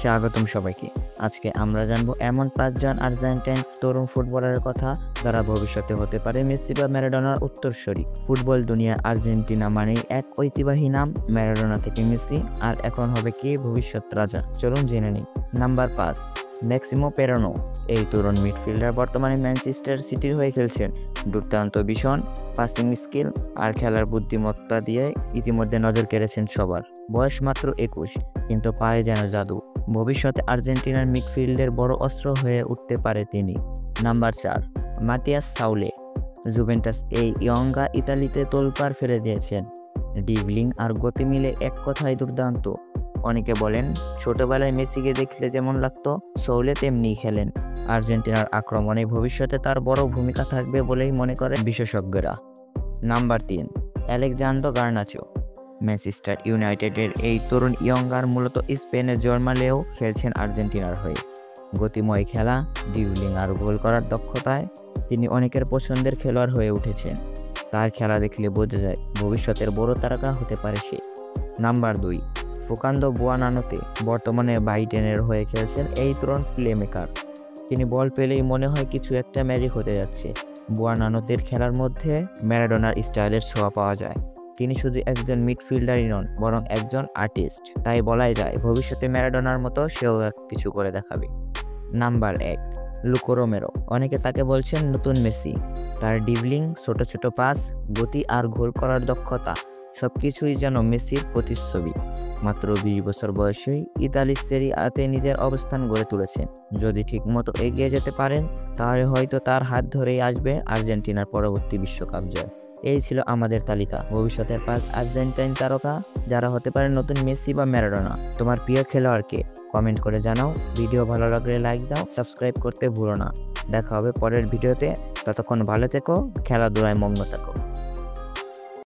স্বাগতম সবাইকে। আজকে আমরা জানবো এমন 5 জন আর্জেন্টাইন তরুণ ফুটবলারের কথা যারা ভবিষ্যতে হতে পারে মেসি বা ম্যারাডোনার উত্তরসূরি। ফুটবল দুনিয়া আর্জেন্টিনা মানেই এক ঐতিহ্যবাহী নাম, ম্যারাডোনা থেকে মেসি, আর এখন হবে কে ভবিষ্যৎ রাজা, চলুন জেনে নিই। নাম্বার 5, ম্যাক্সিমো পেরোনো। এই তরুণ মিডফিল্ডার বর্তমানে ম্যানচেস্টার সিটির হয়ে খেলছেন। দুর্দান্ত ভীষণ পাসিং স্কিল আর খেলার বুদ্ধিমত্তা দিয়ে ইতিমধ্যে নজর কেড়েছেন সবার। বয়স মাত্র 21, কিন্তু পায়ে যেন জাদু। ভবিষ্যতে আর্জেন্টিনার মিডফিল্ডের বড় অস্ত্র হয়ে উঠতে পারে তিনি। নাম্বার 4, মাতিয়াস সাউলে। জুভেন্টাস এই ইয়ঙ্গা ইতালিতে তোলপাড় ফেলে দিয়েছেন। ডিভলিং আর গতি মিলে এক কথায় দুর্দান্ত। অনেকে বলেন ছোটবেলায় মেসিকে দেখলে যেমন লাগতো সৌলে তেমনিই খেলেন। আর্জেন্টিনার আক্রমণে ভবিষ্যতে তার বড় ভূমিকা থাকবে বলেই মনে করেন বিশেষজ্ঞরা। Number 3, Alex Sandro Garnacho. ম্যানচেস্টার ইউনাইটেডের এই তরুণ ইয়ঙ্গার মূলত স্পেনে জন্মালেও খেলছেন আর্জেন্টিনার হয়ে। গতিময় খেলা, ড্রিবলিং আর গোল করার দক্ষতায় তিনি অনেকের পছন্দের খেলোয়াড় হয়ে উঠেছেন। তার খেলা দেখলে বোঝা যায় ভবিষ্যতের বড় তারকা হতে পারে সে। নাম্বার 2, ফোকান্দো বুয়ানানোতে। বর্তমানে বাইডেনের হয়ে খেলছেন এই তরুণ প্লেমেকার। তিনি বল পেলেই মনে হয় কিছু একটা ম্যাজিক হতে যাচ্ছে। বুয়ানানোতের খেলার মধ্যে ম্যারাডোনার স্টাইলের ছোঁয়া পাওয়া যায়। তিনি শুধু একজন মিডফিল্ডারই নন, বরং একজন আর্টিস্ট। তাই বলাই যায় ভবিষ্যতে ম্যারাডোনার মতো সেও কিছু করে দেখাবে। Number 1, Luka Romero. অনেকে তাকে বলছেন নতুন মেসি। তার ডিভলিং, ছোট ছোট পাস, গতি আর গোল করার দক্ষতা সবকিছুই যেন মেসির প্রতিচ্ছবি। মাত্র 20 বছর বয়সেই ইতালির সেরি আতে নিজের অবস্থান গড়ে তুলেছেন। যদি ঠিকমতো এগিয়ে যেতে পারেন তাহলে হয়তো তার হাত ধরেই আসবে আর্জেন্টিনার পরবর্তী বিশ্বকাপ জয়। এই ছিল আমাদের তালিকা ভবিষ্যতের 5 আর্জেন্টাইন তারকা যারা হতে পারে নতুন মেসি বা ম্যারাডোনা। তোমার প্রিয় খেলোয়াড়কে কমেন্ট করে জানাও। ভিডিও ভালো লাগলে লাইক দাও, সাবস্ক্রাইব করতে ভুলো না। দেখা হবে পরের ভিডিওতে। ততক্ষণ ভালো থেকো, খেলাধুলায় মগ্ন থাকো।